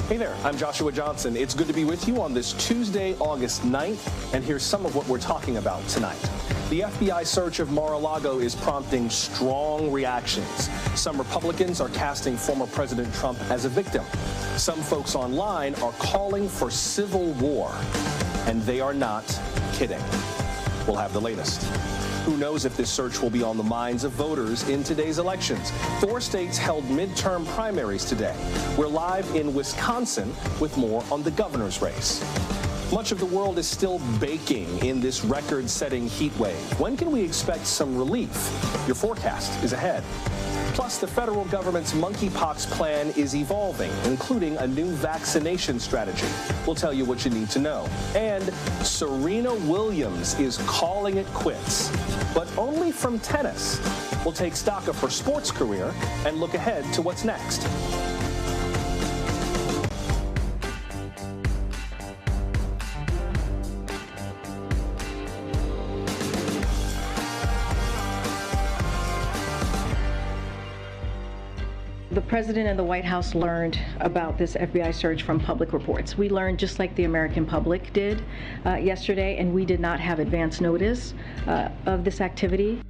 Hey there, I'm Joshua Johnson. It's good to be with you on this Tuesday, August 9th, and here's some of what we're talking about tonight. The FBI search of Mar-a-Lago is prompting strong reactions. Some Republicans are casting former President Trump as a victim. Some folks online are calling for civil war, and they are not kidding. We'll have the latest. Who knows if this search will be on the minds of voters in today's elections? 4 states held midterm primaries today. We're live in Wisconsin with more on the governor's race. Much of the world is still baking in this record-setting heat wave. When can we expect some relief? Your forecast is ahead. Plus, the federal government's monkeypox plan is evolving, including a new vaccination strategy. We'll tell you what you need to know. And Serena Williams is calling it quits, but only from tennis. We'll take stock of her sports career and look ahead to what's next. The president and the White House learned about this FBI search from public reports. We learned just like the American public did yesterday, and we did not have advance notice of this activity.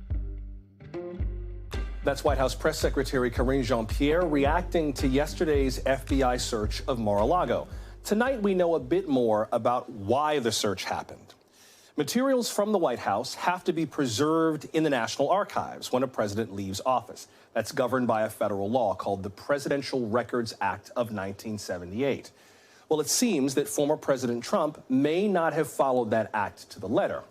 That's White House Press Secretary Karine Jean-Pierre reacting to yesterday's FBI search of Mar-a-Lago. Tonight, we know a bit more about why the search happened. Materials from the White House have to be preserved in the National Archives when a president leaves office. That's governed by a federal law called the Presidential Records Act of 1978. Well, it seems that former President Trump may not have followed that act to the letter.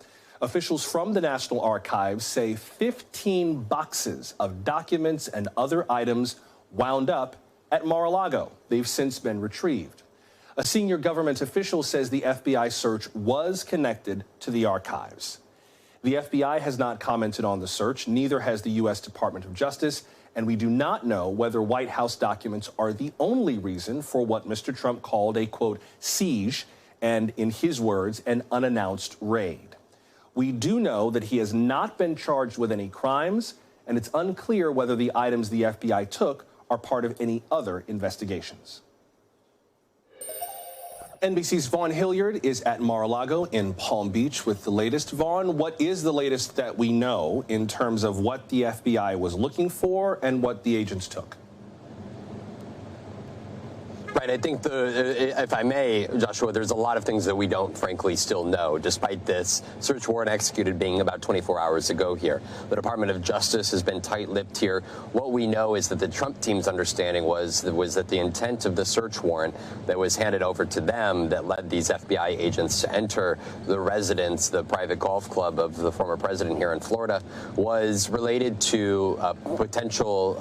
Officials from the National Archives say 15 boxes of documents and other items wound up at Mar-a-Lago. They've since been retrieved. A senior government official says the FBI search was connected to the archives. The FBI has not commented on the search, neither has the U.S. Department of Justice, and we do not know whether White House documents are the only reason for what Mr. Trump called a, quote, siege, and in his words, an unannounced raid. We do know that he has not been charged with any crimes, and it's unclear whether the items the FBI took are part of any other investigations. NBC's Vaughn Hilliard is at Mar-a-Lago in Palm Beach with the latest. Vaughn, what is the latest that we know in terms of what the FBI was looking for and what the agents took? Right. I think, if I may, Joshua, there's a lot of things that we don't, frankly, still know, despite this search warrant executed being about 24 hours ago here. The Department of Justice has been tight-lipped here. What we know is that the Trump team's understanding was that the intent of the search warrant that was handed over to them that led these FBI agents to enter the residence, the private golf club of the former president here in Florida, was related to potential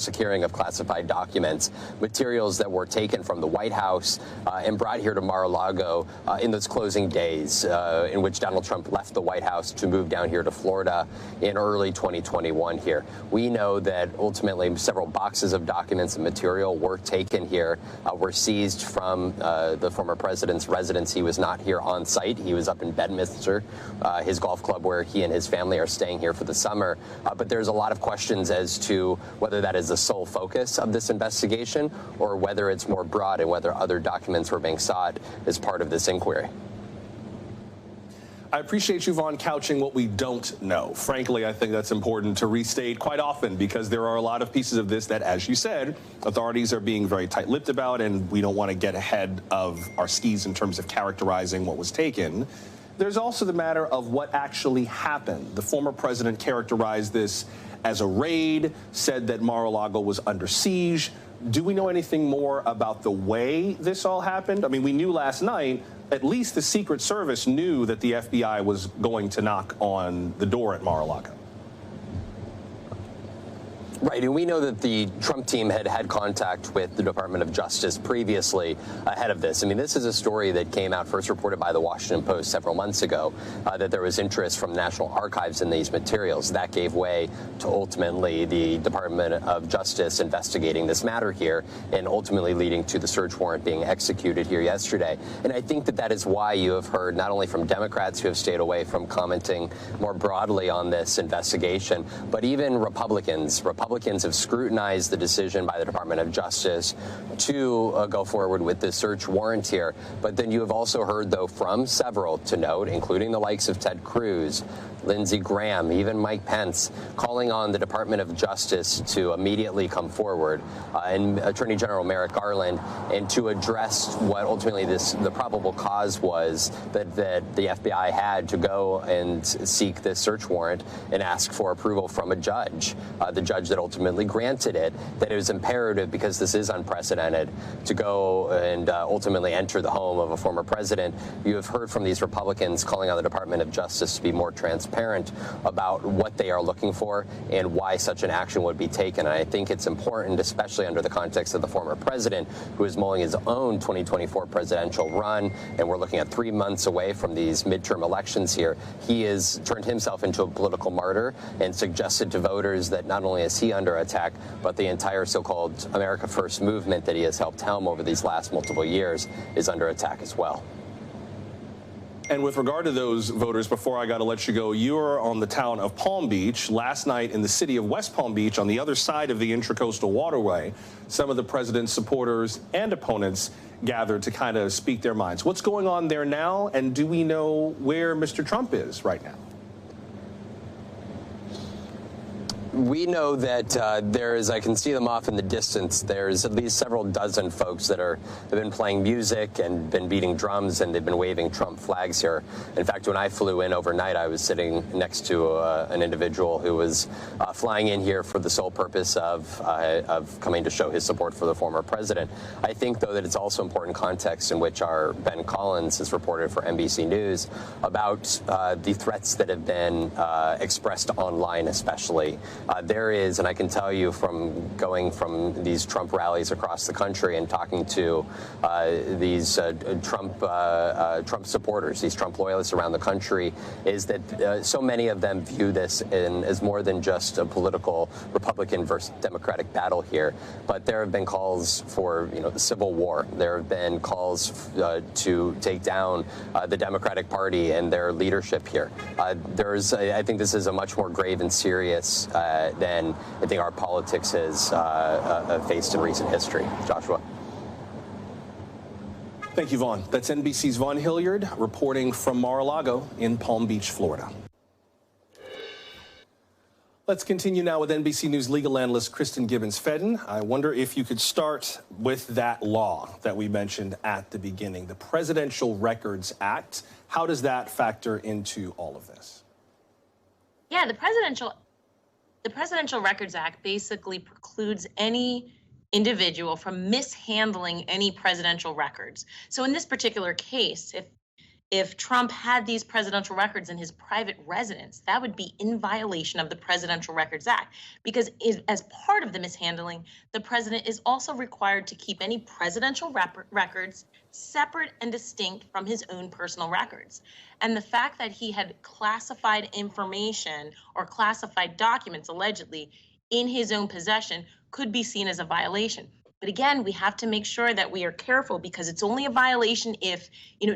securing of classified documents, materials that were taken from the White House and brought here to Mar-a-Lago in those closing days in which Donald Trump left the White House to move down here to Florida in early 2021 here. We know that ultimately several boxes of documents and material were taken here, were seized from the former president's residence. He was not here on site. He was up in Bedminster, his golf club where he and his family are staying here for the summer. But there's a lot of questions as to whether that is the sole focus of this investigation or whether it's more broad and whether other documents were being sought as part of this inquiry. I appreciate you, Vaughn, couching what we don't know. Frankly, I think that's important to restate quite often because there are a lot of pieces of this that, as you said, authorities are being very tight-lipped about, and we don't want to get ahead of our skis in terms of characterizing what was taken. There's also the matter of what actually happened. The former president characterized this as a raid, said that Mar-a-Lago was under siege. Do we know anything more about the way this all happened? I mean, we knew last night, at least the Secret Service knew that the FBI was going to knock on the door at Mar-a-Lago. Right, and we know that the Trump team had had contact with the Department of Justice previously ahead of this. I mean, this is a story that came out first reported by the Washington Post several months ago, that there was interest from National Archives in these materials. That gave way to ultimately the Department of Justice investigating this matter here and ultimately leading to the search warrant being executed here yesterday. And I think that that is why you have heard not only from Democrats who have stayed away from commenting more broadly on this investigation, but even Republicans Republicans have scrutinized the decision by the Department of Justice to go forward with this search warrant here. But then you have also heard, though, from several to note, including the likes of Ted Cruz, Lindsey Graham, even Mike Pence, calling on the Department of Justice to immediately come forward, and Attorney General Merrick Garland, and to address what ultimately the probable cause was that the FBI had to go and seek this search warrant and ask for approval from a judge, the judge that ultimately granted it, that it was imperative, because this is unprecedented, to go and ultimately enter the home of a former president. You have heard from these Republicans calling on the Department of Justice to be more transparent about what they are looking for and why such an action would be taken. And I think it's important, especially under the context of the former president, who is mulling his own 2024 presidential run, and we're looking at 3 months away from these midterm elections here. He has turned himself into a political martyr and suggested to voters that not only is he under attack, but the entire so-called America First movement that he has helped helm over these last multiple years is under attack as well. And with regard to those voters, before I got to let you go, you're on the town of Palm Beach. Last night in the city of West Palm Beach, on the other side of the Intracoastal Waterway, some of the president's supporters and opponents gathered to kind of speak their minds. What's going on there now, and do we know where Mr. Trump is right now? We know that I can see them off in the distance, there's at least several dozen folks that have been playing music and been beating drums, and they've been waving Trump flags here. In fact, when I flew in overnight, I was sitting next to an individual who was flying in here for the sole purpose of coming to show his support for the former president. I think, though, that it's also important context in which our Ben Collins has reported for NBC News about the threats that have been expressed online, especially. There is, and I can tell you from going from these Trump rallies across the country and talking to these Trump supporters, these Trump loyalists around the country, is that so many of them view this as more than just a political Republican versus Democratic battle here. But there have been calls for, the civil war. There have been calls to take down the Democratic Party and their leadership here. I think this is a much more grave and serious than I think our politics has faced in recent history. Joshua. Thank you, Vaughn. That's NBC's Vaughn Hilliard reporting from Mar-a-Lago in Palm Beach, Florida. Let's continue now with NBC News legal analyst Kristen Gibbons-Fedden. I wonder if you could start with that law that we mentioned at the beginning, the Presidential Records Act. How does that factor into all of this? Yeah, the Presidential Records Act basically precludes any individual from mishandling any presidential records. So in this particular case, if Trump had these presidential records in his private residence, that would be in violation of the Presidential Records Act, because as part of the mishandling, the president is also required to keep any presidential records separate and distinct from his own personal records. And the fact that he had classified information or classified documents allegedly in his own possession could be seen as a violation. But again, we have to make sure that we are careful, because it's only a violation if,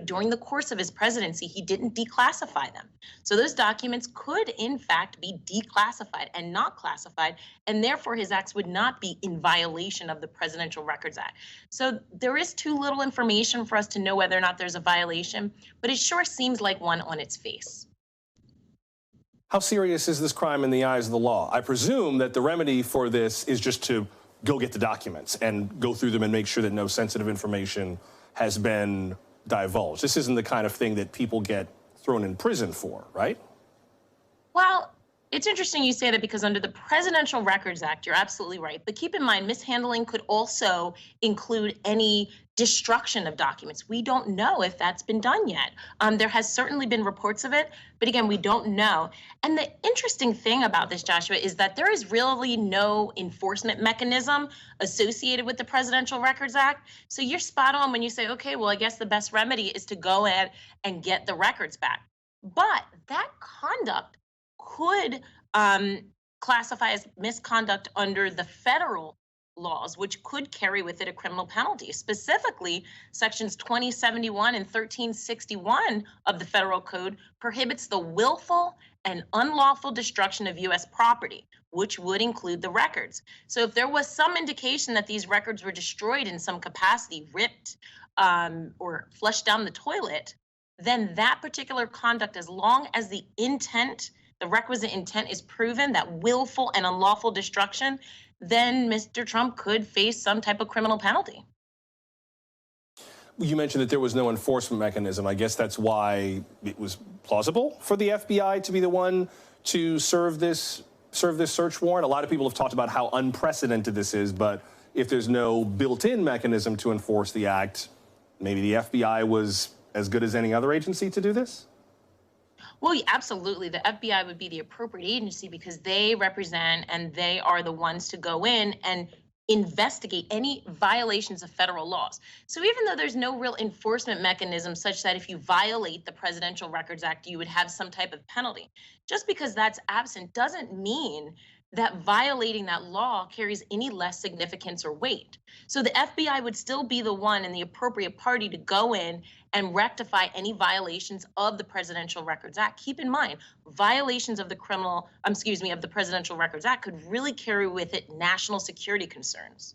during the course of his presidency, he didn't declassify them. So those documents could, in fact, be declassified and not classified, and therefore his acts would not be in violation of the Presidential Records Act. So there is too little information for us to know whether or not there's a violation, but it sure seems like one on its face. How serious is this crime in the eyes of the law? I presume that the remedy for this is just to go get the documents and go through them and make sure that no sensitive information has been divulged. This isn't the kind of thing that people get thrown in prison for, right? Well, it's interesting you say that, because under the Presidential Records Act, you're absolutely right. But keep in mind, mishandling could also include any destruction of documents. We don't know if that's been done yet. There has certainly been reports of it, but again, we don't know. And the interesting thing about this, Joshua, is that there is really no enforcement mechanism associated with the Presidential Records Act. So you're spot on when you say, okay, well, I guess the best remedy is to go ahead and get the records back. But that conduct could classify as misconduct under the federal laws, which could carry with it a criminal penalty. Specifically, sections 2071 and 1361 of the federal code prohibits the willful and unlawful destruction of U.S. property, which would include the records. So if there was some indication that these records were destroyed in some capacity, ripped or flushed down the toilet, then that particular conduct, as long as the intent, the requisite intent is proven, that willful and unlawful destruction, then Mr. Trump could face some type of criminal penalty. You mentioned that there was no enforcement mechanism. I guess that's why it was plausible for the FBI to be the one to serve this search warrant. A lot of people have talked about how unprecedented this is, but if there's no built-in mechanism to enforce the act, maybe the FBI was as good as any other agency to do this? Well, absolutely. The FBI would be the appropriate agency because they represent and they are the ones to go in and investigate any violations of federal laws. So even though there's no real enforcement mechanism such that if you violate the Presidential Records Act, you would have some type of penalty, just because that's absent doesn't mean that violating that law carries any less significance or weight. So the FBI would still be the one and the appropriate party to go in and rectify any violations of the Presidential Records Act. Keep in mind, violations of the of the Presidential Records Act could really carry with it national security concerns.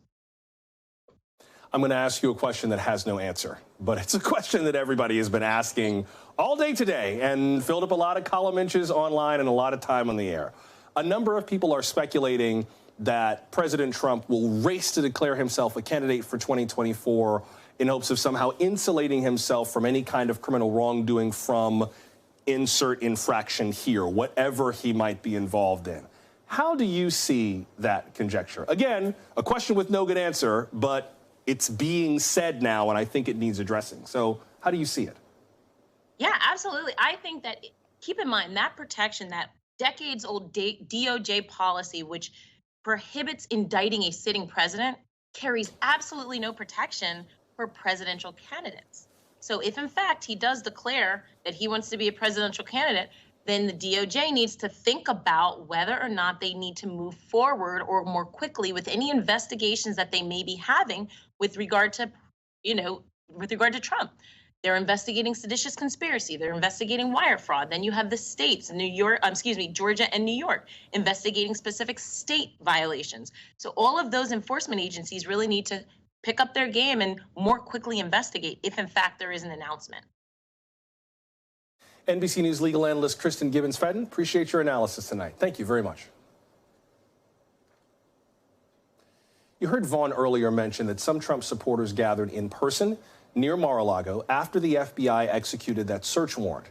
I'm going to ask you a question that has no answer, but it's a question that everybody has been asking all day today and filled up a lot of column inches online and a lot of time on the air. A number of people are speculating that President Trump will race to declare himself a candidate for 2024 in hopes of somehow insulating himself from any kind of criminal wrongdoing from insert infraction here, whatever he might be involved in. How do you see that conjecture? Again, a question with no good answer, but it's being said now, and I think it needs addressing. So how do you see it? Yeah, absolutely. I think that, keep in mind, that protection, that decades-old DOJ policy, which prohibits indicting a sitting president, carries absolutely no protection for presidential candidates. So if, in fact, he does declare that he wants to be a presidential candidate, then the DOJ needs to think about whether or not they need to move forward or more quickly with any investigations that they may be having with regard to, Trump. They're investigating seditious conspiracy. They're investigating wire fraud. Then you have the states, Georgia and New York, investigating specific state violations. So all of those enforcement agencies really need to pick up their game and more quickly investigate if, in fact, there is an announcement. NBC News legal analyst Kristen Gibbons-Fedden, appreciate your analysis tonight. Thank you very much. You heard Vaughn earlier mention that some Trump supporters gathered in person near Mar-a-Lago after the FBI executed that search warrant.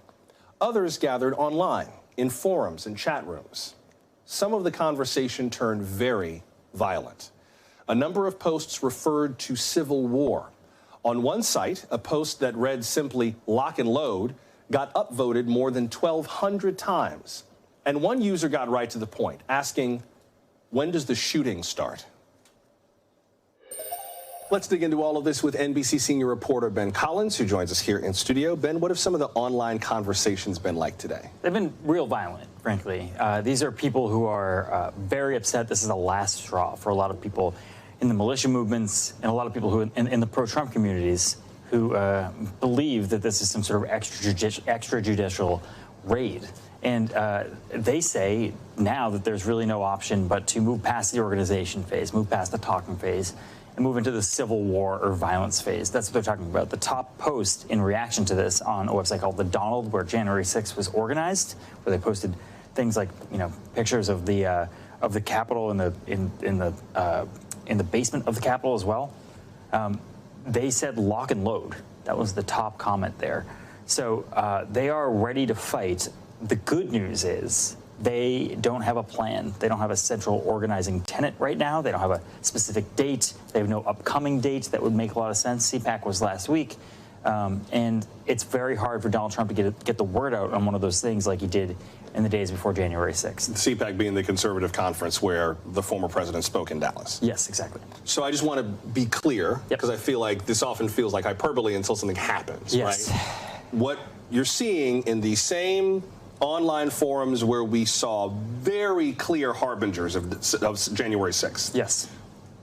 Others gathered online, in forums and chat rooms. Some of the conversation turned very violent. A number of posts referred to civil war. On one site, a post that read simply "lock and load" got upvoted more than 1,200 times. And one user got right to the point, asking, when does the shooting start? Let's dig into all of this with NBC senior reporter Ben Collins, who joins us here in studio. Ben, what have some of the online conversations been like today? They've been real violent, frankly. These are people who are very upset. This is the last straw for a lot of people in the militia movements and a lot of people who in the pro-Trump communities who believe that this is some sort of extrajudicial raid. And they say now that there's really no option but to move past the organization phase, move past the talking phase, and move into the civil war or violence phase. That's what they're talking about. The top post in reaction to this on a website called The Donald, where January 6th was organized, where they posted things like, pictures of the Capitol in the basement of the Capitol as well. They said lock and load. That was the top comment there. So they are ready to fight. The good news is they don't have a plan. They don't have a central organizing tenet right now. They don't have a specific date. They have no upcoming date that would make a lot of sense. CPAC was last week. And it's very hard for Donald Trump to get the word out on one of those things like he did in the days before January 6th. CPAC being the conservative conference where the former president spoke in Dallas. Yes, exactly. So I just want to be clear, because I feel like this often feels like hyperbole until something happens, yes. Right? What you're seeing in the same online forums where we saw very clear harbingers of January 6th. Yes.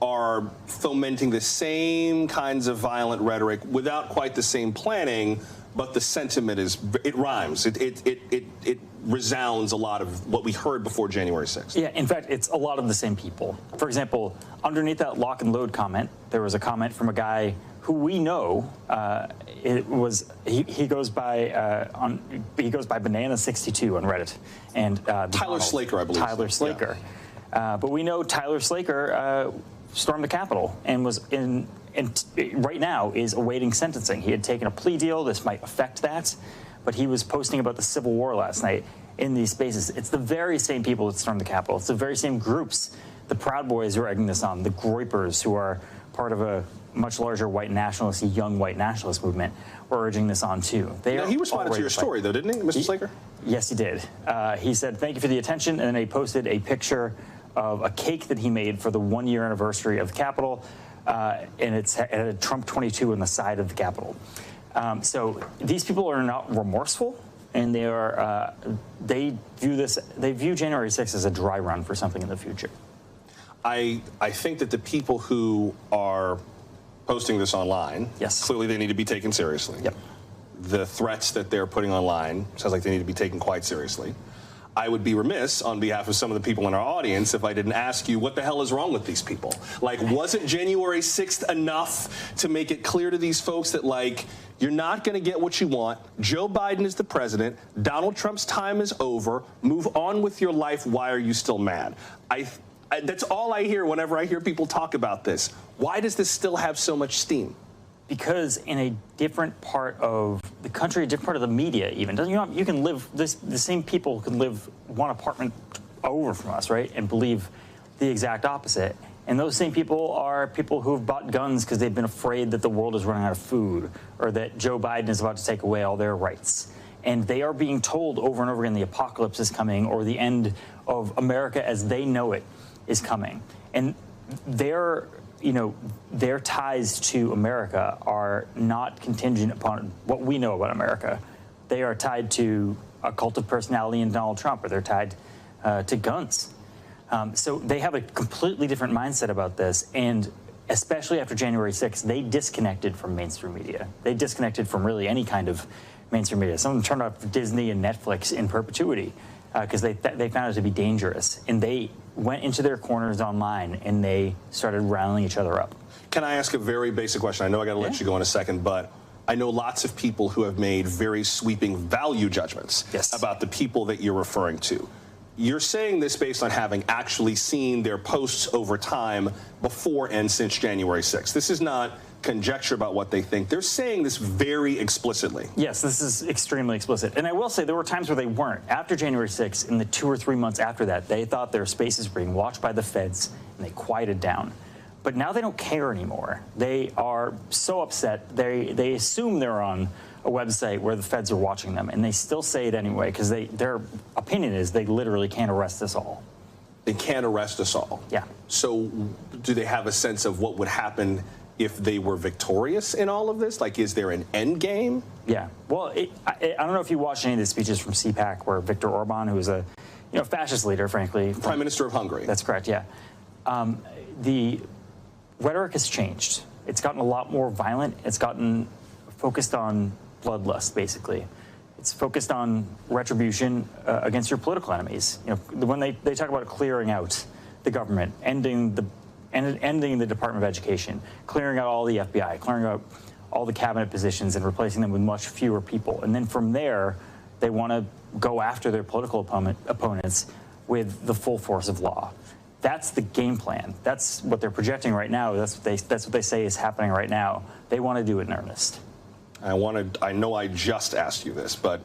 are fomenting the same kinds of violent rhetoric without quite the same planning, but the sentiment it rhymes. It resounds a lot of what we heard before January 6th. Yeah, in fact, it's a lot of the same people. For example, underneath that lock and load comment, there was a comment from a guy who we know he goes by Banana62 on Reddit, and Tyler Slaker, I believe. Tyler Slaker, yeah. But we know Tyler Slaker stormed the Capitol and was and right now is awaiting sentencing. He had taken a plea deal. This might affect that, but he was posting about the Civil War last night in these spaces. It's the very same people that stormed the Capitol. It's the very same groups. The Proud Boys who are egging this on, the Groypers, who are part of a much larger white nationalist, young white nationalist movement, were urging this on too. He responded to your story, though, didn't he, Mr. Slaker? Yes, he did. He said, "Thank you for the attention," and then he posted a picture of a cake that he made for the 1-year anniversary of the Capitol, and it had Trump 22 on the side of the Capitol. So these people are not remorseful, and they are they view January 6th as a dry run for something in the future. I think that the people who are posting this online, yes, clearly they need to be taken seriously. Yep. The threats that they're putting online sounds like they need to be taken quite seriously. I would be remiss on behalf of some of the people in our audience if I didn't ask you what the hell is wrong with these people. Like, wasn't January 6th enough to make it clear to these folks that, like, you're not going to get what you want? Joe Biden is the president. Donald Trump's time is over. Move on with your life. Why are you still mad? That's all I hear whenever I hear people talk about this. Why does this still have so much steam? Because in a different part of the country, a different part of the media even, you can live, the same people can live one apartment over from us, right, and believe the exact opposite. And those same people are people who have bought guns because they've been afraid that the world is running out of food or that Joe Biden is about to take away all their rights. And they are being told over and over again the apocalypse is coming or the end of America as they know it is coming. And their ties to America are not contingent upon what we know about America. They are tied to a cult of personality in Donald Trump, or they're tied to guns. So they have a completely different mindset about this, and especially after January 6th, they disconnected from mainstream media. They disconnected from really any kind of mainstream media. Some of them turned off Disney and Netflix in perpetuity because they found it to be dangerous, and they went into their corners online and they started riling each other up. Can I ask a very basic question? I know I got to let you go in a second, but I know lots of people who have made very sweeping value judgments about the people that you're referring to. You're saying this based on having actually seen their posts over time before and since January 6th. This is not conjecture about what they think. They're saying this very explicitly. Yes, this is extremely explicit. And I will say there were times where they weren't. After January 6th, in the 2 or 3 months after that, they thought their spaces were being watched by the feds, and they quieted down. But now they don't care anymore. They are so upset, they assume they're on a website where the feds are watching them, and they still say it anyway because their opinion is they literally can't arrest us all. They can't arrest us all? Yeah. So do they have a sense of what would happen if they were victorious in all of this? Like, is there an end game? Yeah. Well, I don't know if you watched any of the speeches from CPAC where Viktor Orban, who is a fascist leader, frankly. Prime Minister of Hungary. That's correct, yeah. The rhetoric has changed. It's gotten a lot more violent. It's gotten focused on bloodlust, basically. It's focused on retribution against your political enemies. When they talk about clearing out the government, ending the Department of Education, clearing out all the FBI, clearing out all the cabinet positions and replacing them with much fewer people. And then from there, they want to go after their political opponents with the full force of law. That's the game plan. That's what they're projecting right now. That's what they say is happening right now. They want to do it in earnest. I know I just asked you this, but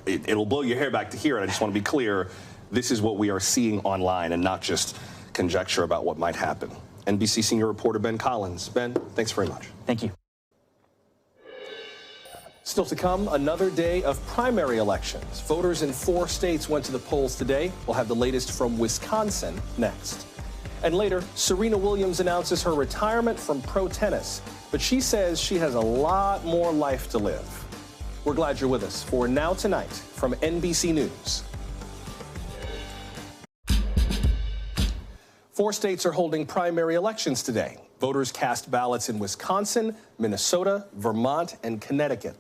it'll blow your hair back to here, and I just want to be clear. This is what we are seeing online and not just conjecture about what might happen. NBC senior reporter Ben Collins. Ben, thanks very much. Thank you. Still to come, another day of primary elections. Voters in 4 states went to the polls today. We'll have the latest from Wisconsin next. And later, Serena Williams announces her retirement from pro tennis, but she says she has a lot more life to live. We're glad you're with us for Now Tonight from NBC News. 4 states are holding primary elections today. Voters cast ballots in Wisconsin, Minnesota, Vermont, and Connecticut.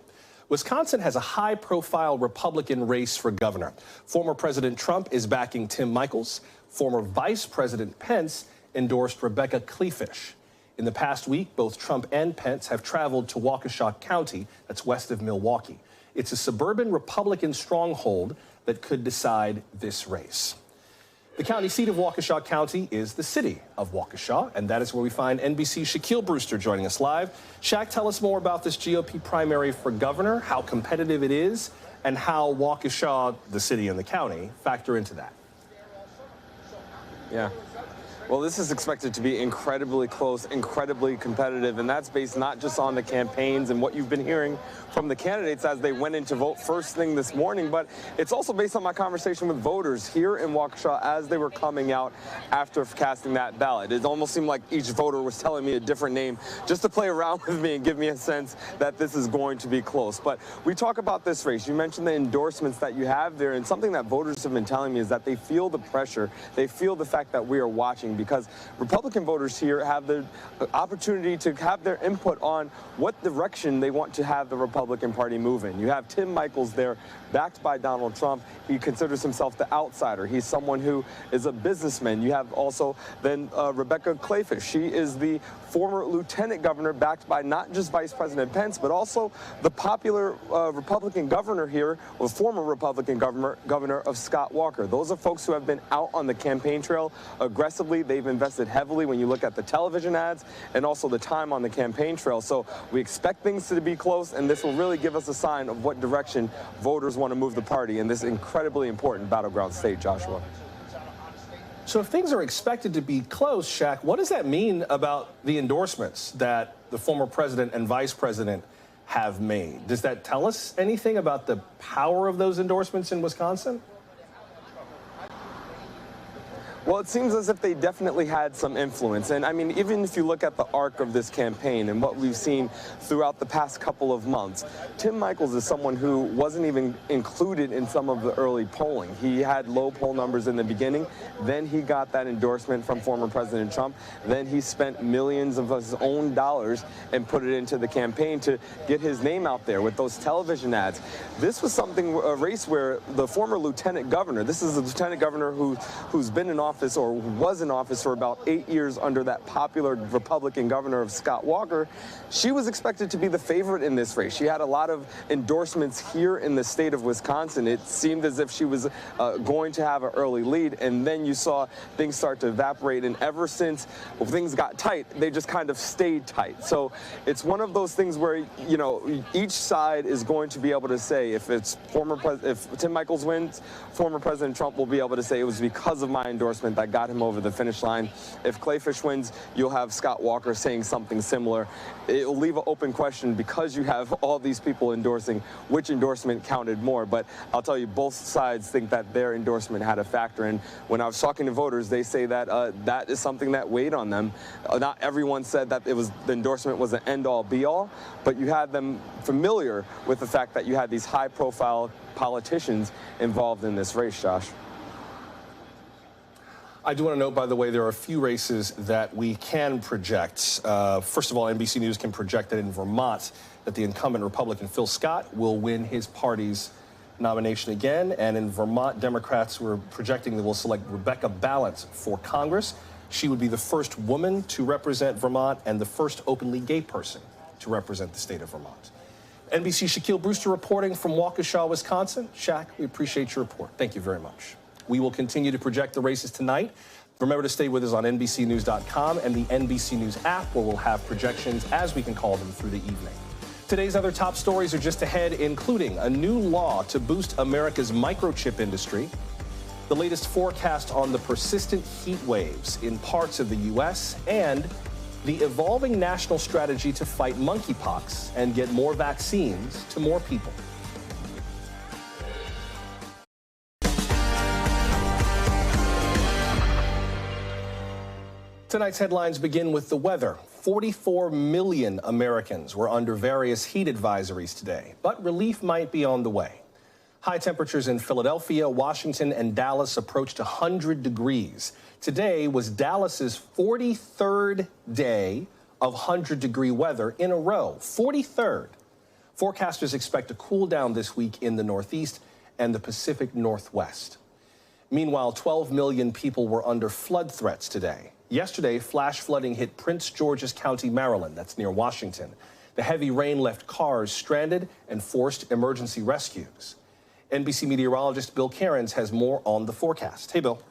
Wisconsin has a high-profile Republican race for governor. Former President Trump is backing Tim Michels. Former Vice President Pence endorsed Rebecca Kleefisch. In the past week, both Trump and Pence have traveled to Waukesha County, that's west of Milwaukee. It's a suburban Republican stronghold that could decide this race. The county seat of Waukesha County is the city of Waukesha, and that is where we find NBC's Shaquille Brewster joining us live. Shaq, tell us more about this GOP primary for governor, how competitive it is, and how Waukesha, the city and the county, factor into that. Yeah. Well, this is expected to be incredibly close, incredibly competitive, and that's based not just on the campaigns and what you've been hearing from the candidates as they went in to vote first thing this morning, but it's also based on my conversation with voters here in Waukesha as they were coming out after casting that ballot. It almost seemed like each voter was telling me a different name just to play around with me and give me a sense that this is going to be close. But we talk about this race. You mentioned the endorsements that you have there, and something that voters have been telling me is that they feel the pressure. They feel the fact that we are watching, because Republican voters here have the opportunity to have their input on what direction they want to have the Republican Party move in. You have Tim Michels there, backed by Donald Trump. He considers himself the outsider. He's someone who is a businessman. You have also then Rebecca Kleefisch. She is the former lieutenant governor, backed by not just Vice President Pence, but also the popular Republican governor here, or former Republican governor of Scott Walker. Those are folks who have been out on the campaign trail aggressively. They've invested heavily when you look at the television ads and also the time on the campaign trail. So we expect things to be close, and this will really give us a sign of what direction voters want to move the party in this incredibly important battleground state, Joshua. So if things are expected to be close, Shaq, what does that mean about the endorsements that the former president and vice president have made? Does that tell us anything about the power of those endorsements in Wisconsin? Well, it seems as if they definitely had some influence. And I mean, even if you look at the arc of this campaign and what we've seen throughout the past couple of months, Tim Michels is someone who wasn't even included in some of the early polling. He had low poll numbers in the beginning. Then he got that endorsement from former President Trump. Then he spent millions of his own dollars and put it into the campaign to get his name out there with those television ads. This was something, a race where the former lieutenant governor, this is a lieutenant governor who's been in office or was in office for about 8 years under that popular Republican governor of Scott Walker. She was expected to be the favorite in this race. She had a lot of endorsements here in the state of Wisconsin. It seemed as if she was going to have an early lead, and then you saw things start to evaporate, and ever since things got tight, they just kind of stayed tight. So it's one of those things where, you know, each side is going to be able to say, if Tim Michels wins, former President Trump will be able to say it was because of my endorsement that got him over the finish line. If Kleefisch wins, you'll have Scott Walker saying something similar. It will leave an open question, because you have all these people endorsing which endorsement counted more. But I'll tell you, both sides think that their endorsement had a factor. And when I was talking to voters, they say that that is something that weighed on them. Not everyone said that the endorsement was an end-all, be-all, but you had them familiar with the fact that you had these high-profile politicians involved in this race, Josh. I do want to note, by the way, there are a few races that we can project. First of all, NBC News can project that in Vermont, that the incumbent Republican Phil Scott will win his party's nomination again. And in Vermont, Democrats were projecting that will select Rebecca Balance for Congress. She would be the first woman to represent Vermont and the first openly gay person to represent the state of Vermont. NBC Shaquille Brewster reporting from Waukesha, Wisconsin. Shaq, we appreciate your report. Thank you very much. We will continue to project the races tonight. Remember to stay with us on NBCNews.com and the NBC News app, where we'll have projections, as we can call them, through the evening. Today's other top stories are just ahead, including a new law to boost America's microchip industry, the latest forecast on the persistent heat waves in parts of the U.S., and the evolving national strategy to fight monkeypox and get more vaccines to more people. Tonight's headlines begin with the weather. 44 million Americans were under various heat advisories today, but relief might be on the way. High temperatures in Philadelphia, Washington, and Dallas approached 100 degrees. Today was Dallas's 43rd day of 100-degree weather in a row. 43rd. Forecasters expect a cool down this week in the Northeast and the Pacific Northwest. Meanwhile, 12 million people were under flood threats today. Yesterday, flash flooding hit Prince George's County, Maryland. That's near Washington. The heavy rain left cars stranded and forced emergency rescues. NBC meteorologist Bill Cairns has more on the forecast. Hey, Bill.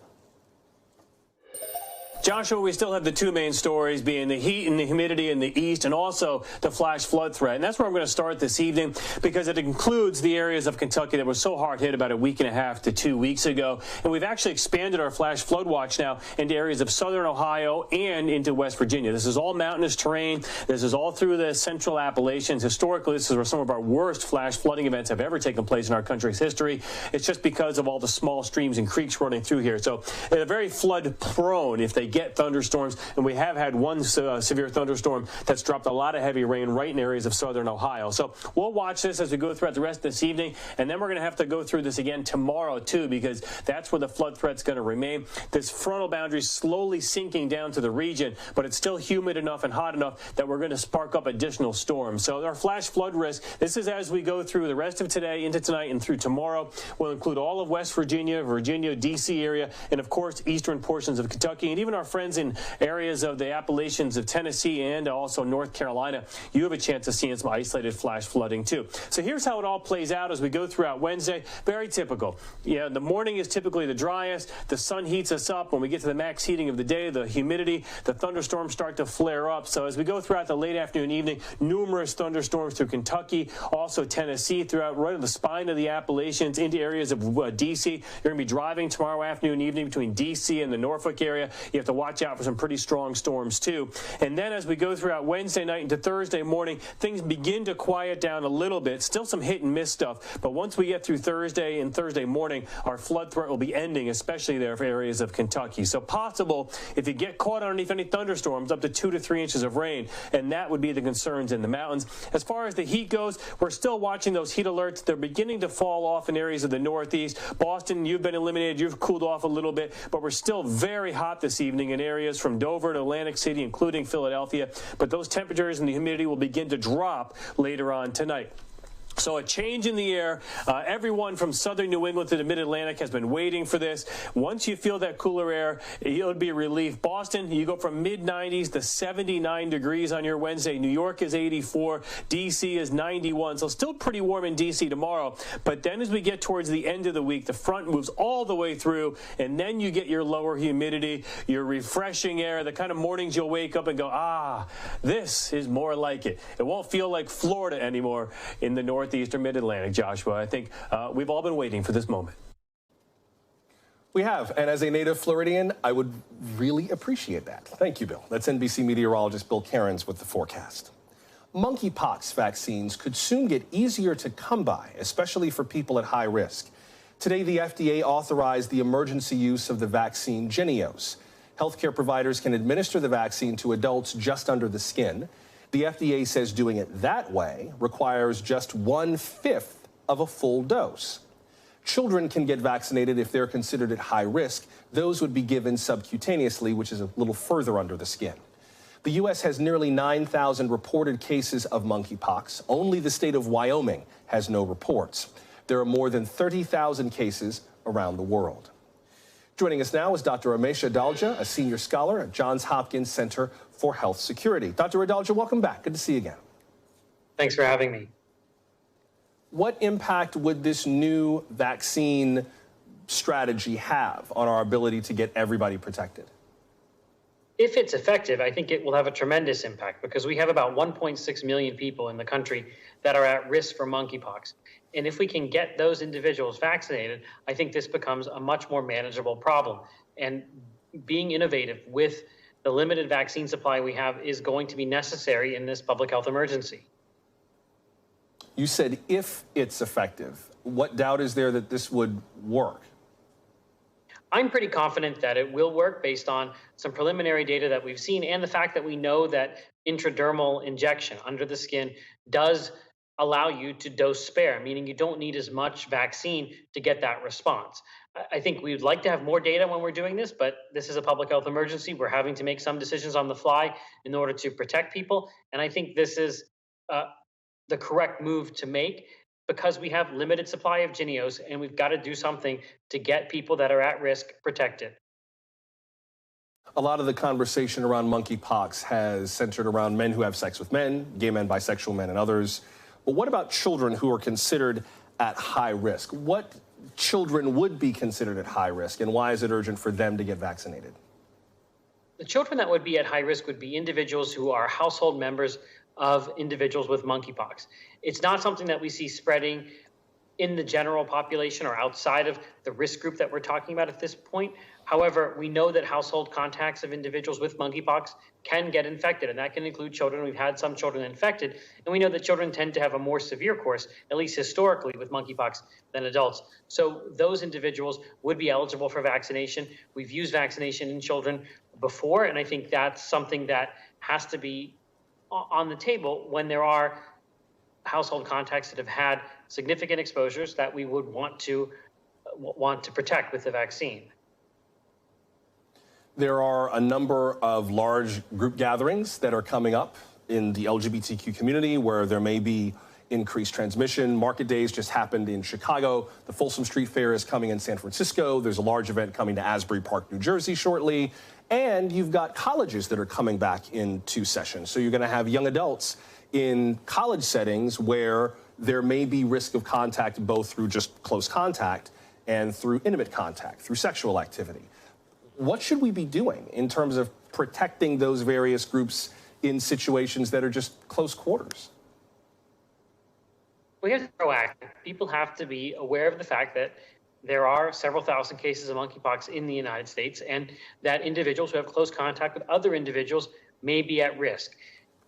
Joshua, we still have the two main stories being the heat and the humidity in the east and also the flash flood threat. And that's where I'm going to start this evening because it includes the areas of Kentucky that were so hard hit about a week and a half to 2 weeks ago. And we've actually expanded our flash flood watch now into areas of southern Ohio and into West Virginia. This is all mountainous terrain. This is all through the central Appalachians. Historically, this is where some of our worst flash flooding events have ever taken place in our country's history. It's just because of all the small streams and creeks running through here. So they're very flood prone if they get thunderstorms, and we have had one severe thunderstorm that's dropped a lot of heavy rain right in areas of southern Ohio. So we'll watch this as we go throughout the rest of this evening, and then we're going to have to go through this again tomorrow too, because that's where the flood threat's going to remain. This frontal boundary is slowly sinking down to the region, but it's still humid enough and hot enough that we're going to spark up additional storms. So our flash flood risk, this is as we go through the rest of today into tonight and through tomorrow. We'll include all of West Virginia, D.C. area, and of course eastern portions of Kentucky, and even our friends in areas of the Appalachians of Tennessee and also North Carolina. You have a chance of seeing some isolated flash flooding too. So here's how it all plays out as we go throughout Wednesday. Very typical. Yeah, the morning is typically the driest. The sun heats us up. When we get to the max heating of the day, the humidity, the thunderstorms start to flare up. So as we go throughout the late afternoon, evening, numerous thunderstorms through Kentucky, also Tennessee, throughout right on the spine of the Appalachians into areas of D.C. You're going to be driving tomorrow afternoon, evening between D.C. and the Norfolk area. You have to watch out for some pretty strong storms too. And then as we go throughout Wednesday night into Thursday morning, things begin to quiet down a little bit. Still some hit and miss stuff, but once we get through Thursday and Thursday morning, our flood threat will be ending, especially there for areas of Kentucky. So possible, if you get caught underneath any thunderstorms, up to 2 to 3 inches of rain, and that would be the concerns in the mountains. As far as the heat goes, we're still watching those heat alerts. They're beginning to fall off in areas of the Northeast. Boston, you've been eliminated. You've cooled off a little bit, but we're still very hot this evening in areas from Dover to Atlantic City, including Philadelphia. But those temperatures and the humidity will begin to drop later on tonight. So a change in the air. Everyone from southern New England to the mid-Atlantic has been waiting for this. Once you feel that cooler air, it would be a relief. Boston, you go from mid-90s to 79 degrees on your Wednesday. New York is 84. D.C. is 91. So still pretty warm in D.C. tomorrow. But then as we get towards the end of the week, the front moves all the way through, and then you get your lower humidity, your refreshing air, the kind of mornings you'll wake up and go, this is more like it. It won't feel like Florida anymore in the Northeast or mid-Atlantic, Joshua. I think we've all been waiting for this moment. We have, and as a native Floridian, I would really appreciate that. Thank you, Bill. That's NBC meteorologist Bill Cairns with the forecast. Monkeypox vaccines could soon get easier to come by, especially for people at high risk. Today, the FDA authorized the emergency use of the vaccine Jynneos. Healthcare providers can administer the vaccine to adults just under the skin. The FDA says doing it that way requires just 1/5 of a full dose. Children can get vaccinated if they're considered at high risk. Those would be given subcutaneously, which is a little further under the skin. The U.S. has nearly 9,000 reported cases of monkeypox. Only the state of Wyoming has no reports. There are more than 30,000 cases around the world. Joining us now is Dr. Ramesh Adalja, a senior scholar at Johns Hopkins Center for Health Security. Dr. Adalja, welcome back. Good to see you again. Thanks for having me. What impact would this new vaccine strategy have on our ability to get everybody protected? If it's effective, I think it will have a tremendous impact because we have about 1.6 million people in the country that are at risk for monkeypox. And if we can get those individuals vaccinated, I think this becomes a much more manageable problem. And being innovative with the limited vaccine supply we have is going to be necessary in this public health emergency. You said if it's effective. What doubt is there that this would work? I'm pretty confident that it will work based on some preliminary data that we've seen and the fact that we know that intradermal injection under the skin does allow you to dose spare, meaning you don't need as much vaccine to get that response. I think we'd like to have more data when we're doing this, but this is a public health emergency. We're having to make some decisions on the fly in order to protect people. And I think this is the correct move to make because we have limited supply of Jynneos and we've got to do something to get people that are at risk protected. A lot of the conversation around monkeypox has centered around men who have sex with men, gay men, bisexual men, and others. But what about children who are considered at high risk? What children would be considered at high risk, and why is it urgent for them to get vaccinated? The children that would be at high risk would be individuals who are household members of individuals with monkeypox. It's not something that we see spreading in the general population or outside of the risk group that we're talking about at this point. However, we know that household contacts of individuals with monkeypox can get infected, and that can include children. We've had some children infected, and we know that children tend to have a more severe course, at least historically, with monkeypox than adults. So those individuals would be eligible for vaccination. We've used vaccination in children before, and I think that's something that has to be on the table when there are household contacts that have had significant exposures that we would want to protect with the vaccine. There are a number of large group gatherings that are coming up in the LGBTQ community where there may be increased transmission. Market Days just happened in Chicago. The Folsom Street Fair is coming in San Francisco. There's a large event coming to Asbury Park, New Jersey shortly. And you've got colleges that are coming back into session. So you're going to have young adults in college settings where there may be risk of contact both through just close contact and through intimate contact, through sexual activity. What should we be doing in terms of protecting those various groups in situations that are just close quarters? We have to be proactive. People have to be aware of the fact that there are several thousand cases of monkeypox in the United States and that individuals who have close contact with other individuals may be at risk.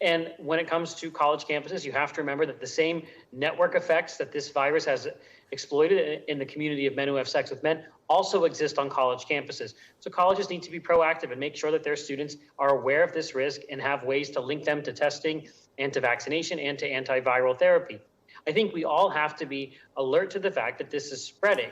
And when it comes to college campuses, you have to remember that the same network effects that this virus has exploited in the community of men who have sex with men also exist on college campuses. So colleges need to be proactive and make sure that their students are aware of this risk and have ways to link them to testing and to vaccination and to antiviral therapy. I think we all have to be alert to the fact that this is spreading.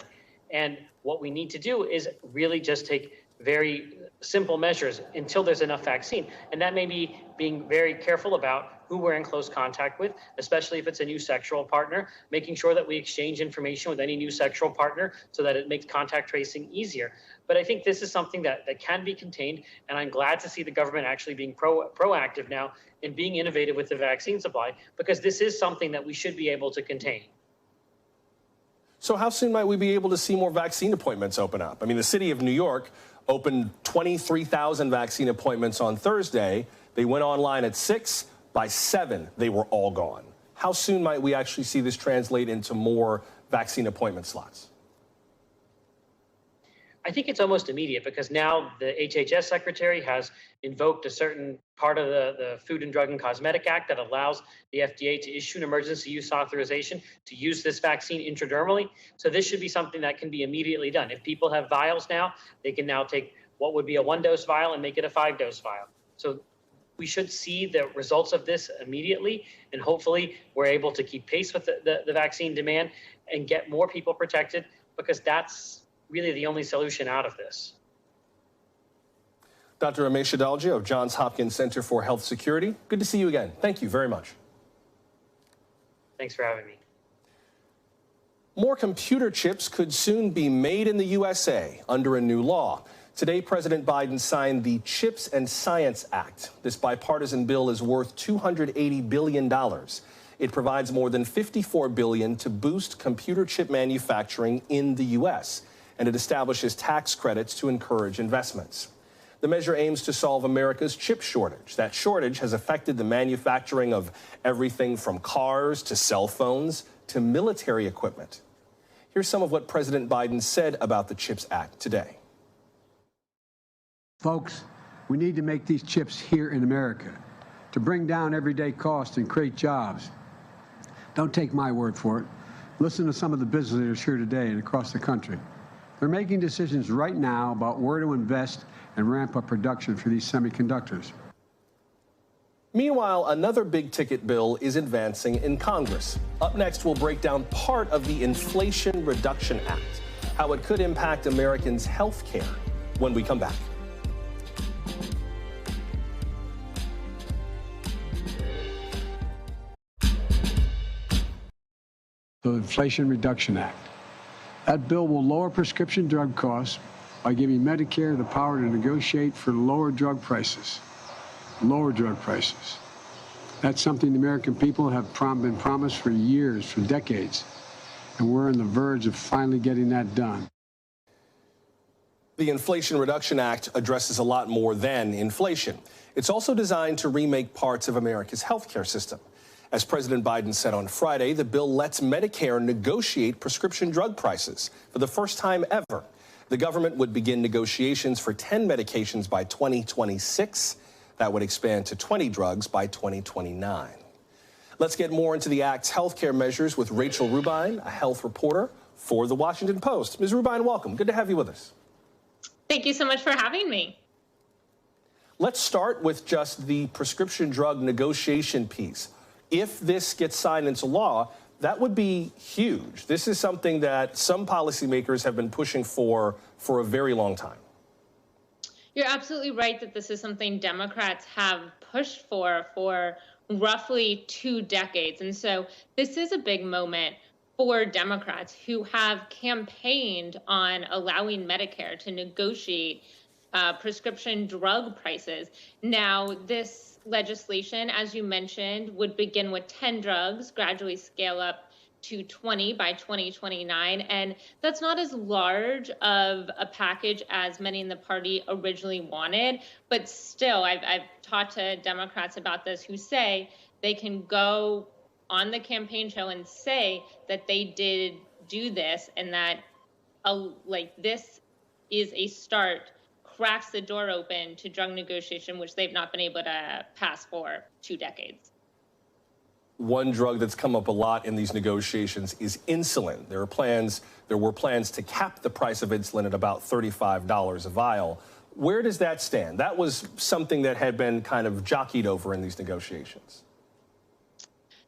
And what we need to do is really just take very simple measures until there's enough vaccine. And that may be being very careful about who we're in close contact with, especially if it's a new sexual partner, making sure that we exchange information with any new sexual partner so that it makes contact tracing easier. But I think this is something that can be contained, and I'm glad to see the government actually being proactive now in being innovative with the vaccine supply, because this is something that we should be able to contain. So how soon might we be able to see more vaccine appointments open up? I mean, the city of New York opened 23,000 vaccine appointments on Thursday. They went online at 6. By 7, they were all gone. How soon might we actually see this translate into more vaccine appointment slots? I think it's almost immediate because now the HHS secretary has invoked a certain part of the Food and Drug and Cosmetic Act that allows the FDA to issue an emergency use authorization to use this vaccine intradermally. So this should be something that can be immediately done. If people have vials now, they can now take what would be a 1-dose vial and make it a 5-dose vial. So we should see the results of this immediately, and hopefully we're able to keep pace with the vaccine demand and get more people protected, because that's really the only solution out of this. Dr. Ramesh Adalji of Johns Hopkins Center for Health Security, good to see you again. Thank you very much. Thanks for having me. More computer chips could soon be made in the USA under a new law. Today, President Biden signed the CHIPS and Science Act. This bipartisan bill is worth $280 billion. It provides more than $54 billion to boost computer chip manufacturing in the U.S., and it establishes tax credits to encourage investments. The measure aims to solve America's chip shortage. That shortage has affected the manufacturing of everything from cars to cell phones to military equipment. Here's some of what President Biden said about the CHIPS Act today. Folks, we need to make these chips here in America to bring down everyday costs and create jobs. Don't take my word for it. Listen to some of the business leaders here today and across the country. They're making decisions right now about where to invest and ramp up production for these semiconductors. Meanwhile, another big-ticket bill is advancing in Congress. Up next, we'll break down part of the Inflation Reduction Act, how it could impact Americans' health care when we come back. The Inflation Reduction Act. That bill will lower prescription drug costs by giving Medicare the power to negotiate for lower drug prices. Lower drug prices. That's something the American people have been promised for years, for decades, and we're on the verge of finally getting that done. The Inflation Reduction Act addresses a lot more than inflation. It's also designed to remake parts of America's healthcare system. As President Biden said on Friday, the bill lets Medicare negotiate prescription drug prices for the first time ever. The government would begin negotiations for 10 medications by 2026. That would expand to 20 drugs by 2029. Let's get more into the Act's healthcare measures with Rachel Rubine, a health reporter for The Washington Post. Ms. Rubine, welcome. Good to have you with us. Thank you so much for having me. Let's start with just the prescription drug negotiation piece. If this gets signed into law, that would be huge. This is something that some policymakers have been pushing for a very long time. You're absolutely right that this is something Democrats have pushed for roughly 2 decades. And so this is a big moment for Democrats who have campaigned on allowing Medicare to negotiate prescription drug prices. Now, this legislation, as you mentioned, would begin with 10 drugs, gradually scale up to 20 by 2029. And that's not as large of a package as many in the party originally wanted. But still, I've talked to Democrats about this who say they can go on the campaign trail and say that they did do this and that this is a start, cracks the door open to drug negotiation, which they've not been able to pass for 2 decades. One drug that's come up a lot in these negotiations is insulin. There were plans to cap the price of insulin at about $35 a vial. Where does that stand? That was something that had been kind of jockeyed over in these negotiations.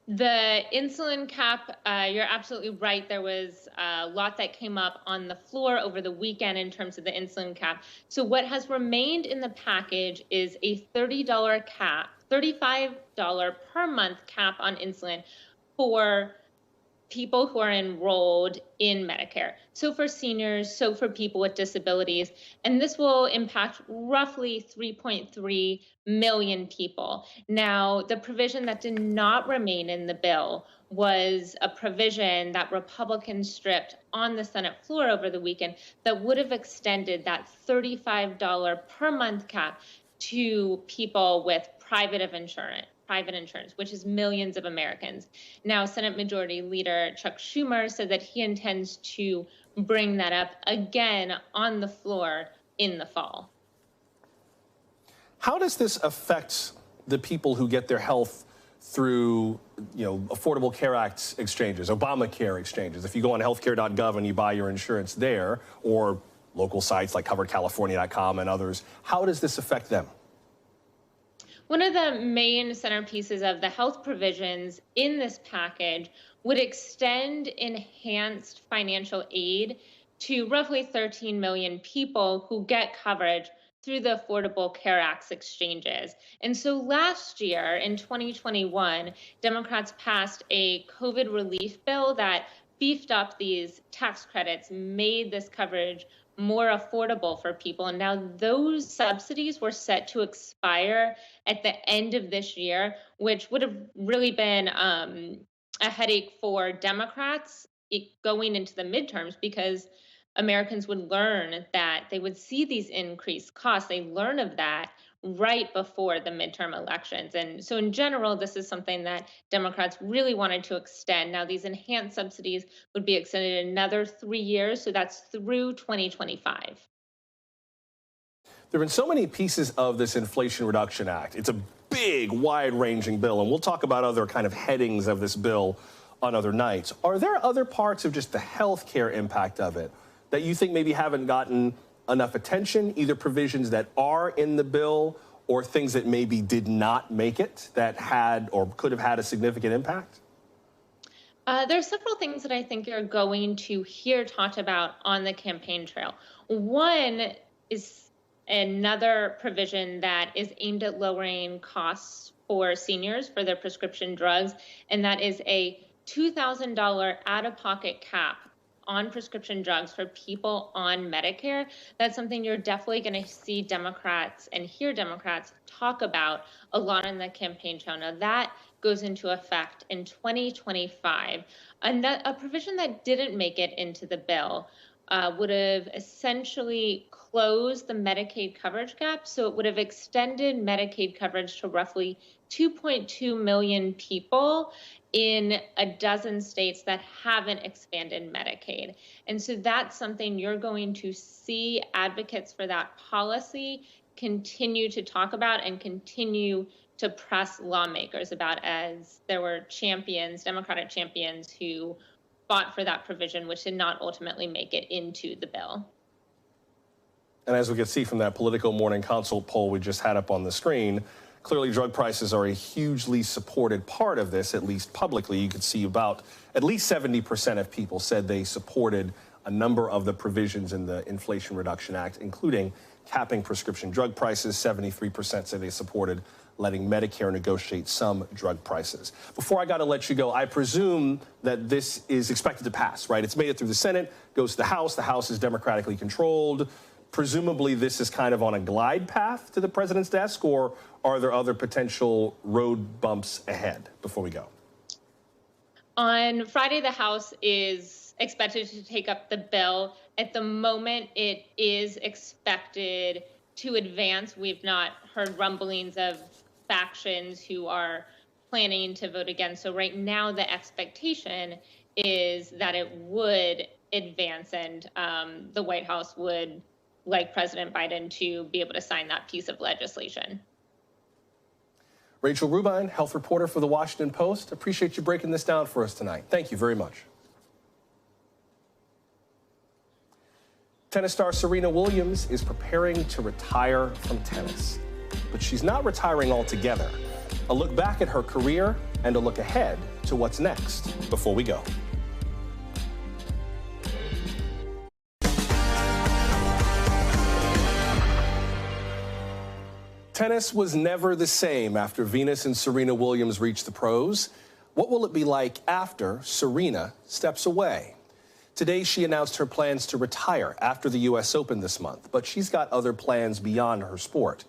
The insulin cap, you're absolutely right. There was a lot that came up on the floor over the weekend in terms of the insulin cap. So what has remained in the package is a $30 cap, $35 per month cap on insulin for people who are enrolled in Medicare. So for seniors, so for people with disabilities, and this will impact roughly 3.3 million people. Now, the provision that did not remain in the bill was a provision that Republicans stripped on the Senate floor over the weekend that would have extended that $35 per month cap to people with private insurance, which is millions of Americans. Now, Senate Majority Leader Chuck Schumer said that he intends to bring that up again on the floor in the fall. How does this affect the people who get their health through, Affordable Care Act exchanges, Obamacare exchanges? If you go on healthcare.gov and you buy your insurance there, or local sites like coveredcalifornia.com and others, how does this affect them? One of the main centerpieces of the health provisions in this package would extend enhanced financial aid to roughly 13 million people who get coverage through the Affordable Care Act exchanges. And so last year, in 2021, Democrats passed a COVID relief bill that beefed up these tax credits, made this coverage more affordable for people. And now those subsidies were set to expire at the end of this year, which would have really been a headache for Democrats going into the midterms, because Americans would learn that they would see these increased costs. They learn of that right before the midterm elections. And so in general, this is something that Democrats really wanted to extend. Now, these enhanced subsidies would be extended another 3 years, so that's through 2025. There have been so many pieces of this Inflation Reduction Act. It's a big, wide-ranging bill, and we'll talk about other kind of headings of this bill on other nights. Are there other parts of just the health care impact of it that you think maybe haven't gotten enough attention, either provisions that are in the bill or things that maybe did not make it that had or could have had a significant impact? There's several things that I think you're going to hear talked about on the campaign trail. One is another provision that is aimed at lowering costs for seniors for their prescription drugs, and that is a $2,000 out-of-pocket cap on prescription drugs for people on Medicare. That's something you're definitely going to see Democrats and hear Democrats talk about a lot in the campaign trail. Now that goes into effect in 2025. A provision that didn't make it into the bill would have essentially closed the Medicaid coverage gap. So it would have extended Medicaid coverage to roughly 2.2 million people in a dozen states that haven't expanded Medicaid. And so that's something you're going to see advocates for that policy continue to talk about and continue to press lawmakers about, as there were champions, Democratic champions, who fought for that provision, which did not ultimately make it into the bill. And as we can see from that Politico Morning Consult poll we just had up on the screen, clearly drug prices are a hugely supported part of this, at least publicly. You could see about at least 70% of people said they supported a number of the provisions in the Inflation Reduction Act, including capping prescription drug prices. 73% said they supported letting Medicare negotiate some drug prices. Before I got to let you go, I presume that this is expected to pass, right? It's made it through the Senate, goes to the House. The House is democratically controlled. Presumably this is kind of on a glide path to the president's desk, or are there other potential road bumps ahead before we go? On Friday, the House is expected to take up the bill. At the moment, it is expected to advance. We've not heard rumblings of factions who are planning to vote against. So right now, the expectation is that it would advance, and the White House would like President Biden to be able to sign that piece of legislation. Rachel Rubin, health reporter for The Washington Post. Appreciate you breaking this down for us tonight. Thank you very much. Tennis star Serena Williams is preparing to retire from tennis, but she's not retiring altogether. A look back at her career and a look ahead to what's next before we go. Tennis was never the same after Venus and Serena Williams reached the pros. What will it be like after Serena steps away? Today, she announced her plans to retire after the U.S. Open this month, but she's got other plans beyond her sport.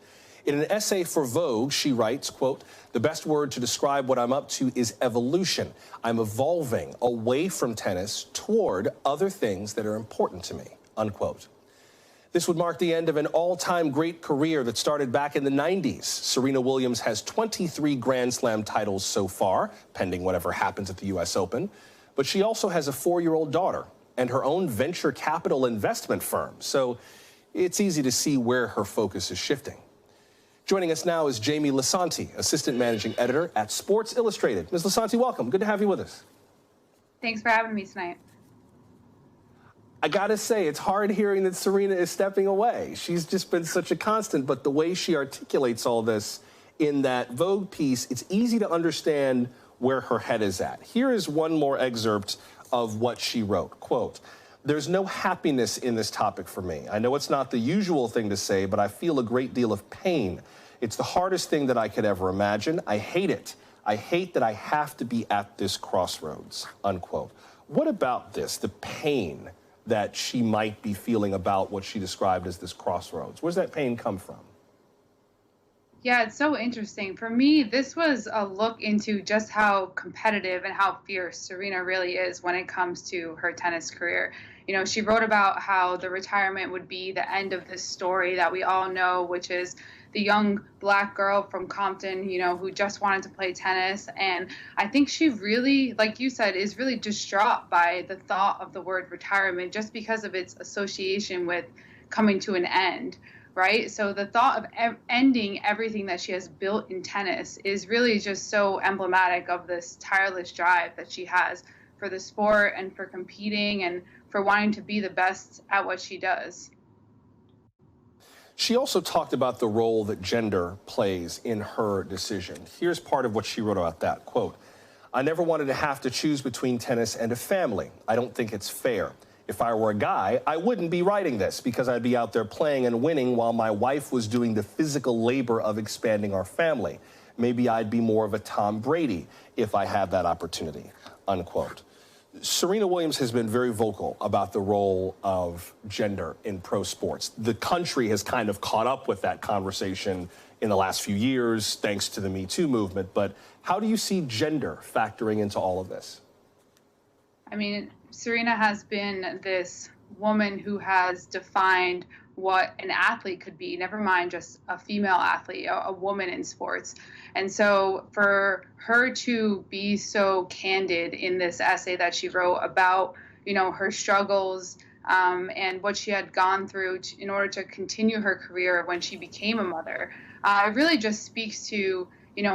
In an essay for Vogue, she writes, quote, "The best word to describe what I'm up to is evolution. I'm evolving away from tennis toward other things that are important to me," unquote. This would mark the end of an all-time great career that started back in the 90s. Serena Williams has 23 Grand Slam titles so far, pending whatever happens at the U.S. Open. But she also has a 4-year-old daughter and her own venture capital investment firm. So it's easy to see where her focus is shifting. Joining us now is Jamie Lisanti, Assistant Managing Editor at Sports Illustrated. Ms. Lisanti, welcome. Good to have you with us. Thanks for having me tonight. I gotta say, it's hard hearing that Serena is stepping away. She's just been such a constant, but the way she articulates all this in that Vogue piece, it's easy to understand where her head is at. Here is one more excerpt of what she wrote. Quote, "There's no happiness in this topic for me. I know it's not the usual thing to say, but I feel a great deal of pain. It's the hardest thing that I could ever imagine. I hate it. I hate that I have to be at this crossroads," unquote. What about this, the pain that she might be feeling about what she described as this crossroads? Where's that pain come from? Yeah, it's so interesting. For me, this was a look into just how competitive and how fierce Serena really is when it comes to her tennis career. You know, she wrote about how the retirement would be the end of this story that we all know, which is the young Black girl from Compton, you know, who just wanted to play tennis. And I think she really, like you said, is really distraught by the thought of the word retirement just because of its association with coming to an end, right? So the thought of ending everything that she has built in tennis is really just so emblematic of this tireless drive that she has for the sport and for competing and for wanting to be the best at what she does. She also talked about the role that gender plays in her decision. Here's part of what she wrote about that. Quote, "I never wanted to have to choose between tennis and a family. I don't think it's fair. If I were a guy, I wouldn't be writing this because I'd be out there playing and winning while my wife was doing the physical labor of expanding our family. Maybe I'd be more of a Tom Brady if I had that opportunity," unquote. Serena Williams has been very vocal about the role of gender in pro sports. The country has kind of caught up with that conversation in the last few years, thanks to the Me Too movement. But how do you see gender factoring into all of this? I mean, Serena has been this woman who has defined what an athlete could be, never mind just a female athlete, a woman in sports. And so for her to be so candid in this essay that she wrote about, her struggles and what she had gone through in order to continue her career when she became a mother, it really just speaks to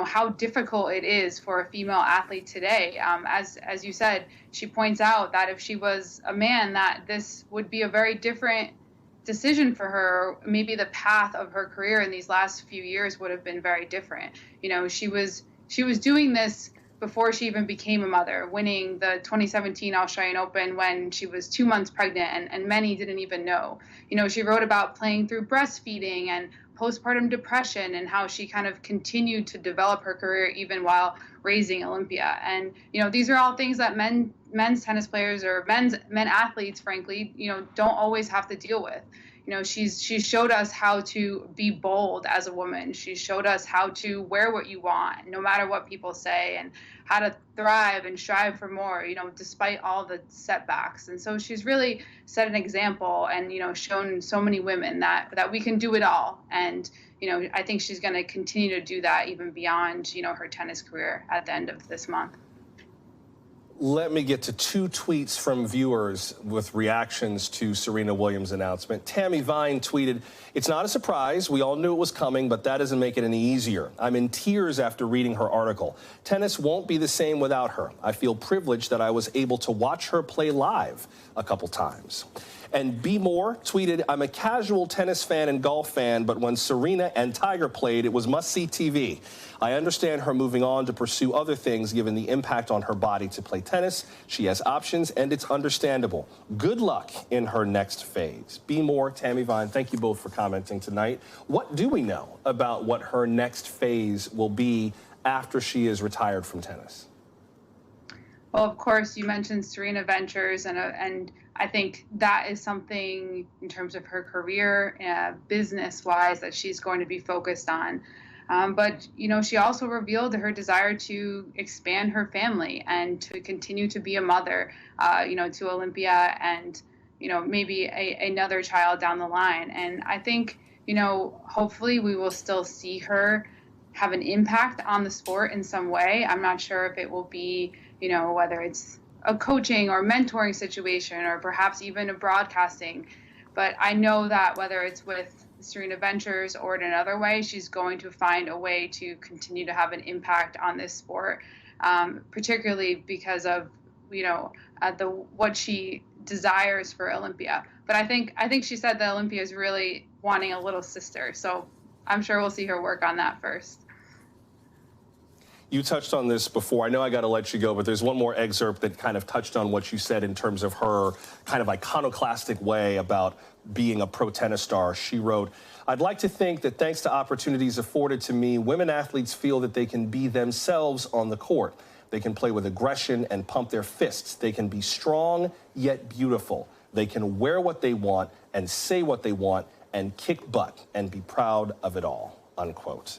how difficult it is for a female athlete today. As you said, she points out that if she was a man, that this would be a very different decision for her. Maybe the path of her career in these last few years would have been very different. She was doing this before she even became a mother, winning the 2017 Australian Open when she was 2 months pregnant, and many didn't even know. She wrote about playing through breastfeeding and postpartum depression and how she kind of continued to develop her career even while raising Olympia. And, these are all things that men's tennis players or men athletes, frankly, don't always have to deal with. She's showed us how to be bold as a woman. She showed us how to wear what you want, no matter what people say, and how to thrive and strive for more, despite all the setbacks. And so she's really set an example and, shown so many women that we can do it all. And, I think she's going to continue to do that even beyond, her tennis career at the end of this month. Let me get to 2 tweets from viewers with reactions to Serena Williams' announcement. Tammy Vine tweeted, "It's not a surprise. We all knew it was coming, but that doesn't make it any easier. I'm in tears after reading her article. Tennis won't be the same without her. I feel privileged that I was able to watch her play live a couple times." And B. Moore tweeted, "I'm a casual tennis fan and golf fan, but when Serena and Tiger played, it was must-see TV. I understand her moving on to pursue other things given the impact on her body to play tennis. She has options, and it's understandable. Good luck in her next phase." B. Moore, Tammy Vine, thank you both for commenting tonight. What do we know about what her next phase will be after she is retired from tennis? Well, of course, you mentioned Serena Ventures, and I think that is something in terms of her career, business-wise, that she's going to be focused on. But, she also revealed her desire to expand her family and to continue to be a mother, to Olympia and, maybe another child down the line. And I think, hopefully we will still see her have an impact on the sport in some way. I'm not sure if it will be, whether it's a coaching or mentoring situation or perhaps even a broadcasting. But I know that whether it's with Serena Ventures or in another way, she's going to find a way to continue to have an impact on this sport, particularly because of, what she desires for Olympia. But I think she said that Olympia is really wanting a little sister. So I'm sure we'll see her work on that first. You touched on this before. I know I got to let you go, but there's one more excerpt that kind of touched on what you said in terms of her kind of iconoclastic way about being a pro tennis star. She wrote, "I'd like to think that thanks to opportunities afforded to me, women athletes feel that they can be themselves on the court. They can play with aggression and pump their fists. They can be strong yet beautiful. They can wear what they want and say what they want and kick butt and be proud of it all," unquote.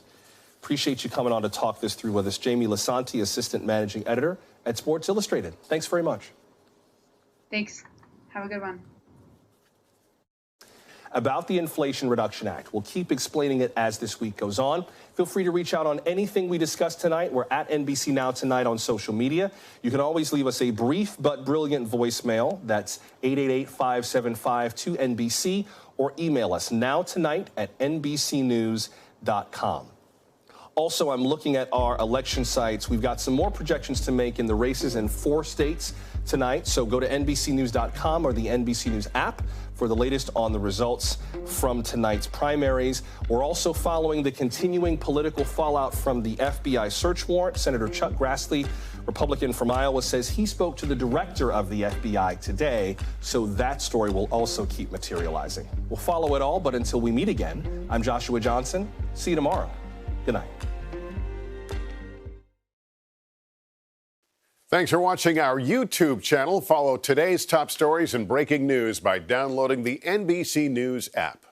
Appreciate you coming on to talk this through with us. Jamie Lisanti, Assistant Managing Editor at Sports Illustrated. Thanks very much. Thanks. Have a good one. About the Inflation Reduction Act. We'll keep explaining it as this week goes on. Feel free to reach out on anything we discussed tonight. We're at NBC Now Tonight on social media. You can always leave us a brief but brilliant voicemail. That's 888-575-2NBC, or email us nowtonight@nbcnews.com. Also, I'm looking at our election sites. We've got some more projections to make in the races in 4 states tonight. So go to NBCnews.com or the NBC News app for the latest on the results from tonight's primaries. We're also following the continuing political fallout from the FBI search warrant. Senator Chuck Grassley, Republican from Iowa, says he spoke to the director of the FBI today, so that story will also keep materializing. We'll follow it all, but until we meet again, I'm Joshua Johnson. See you tomorrow. Good night. Thanks for watching our YouTube channel. Follow today's top stories and breaking news by downloading the NBC News app.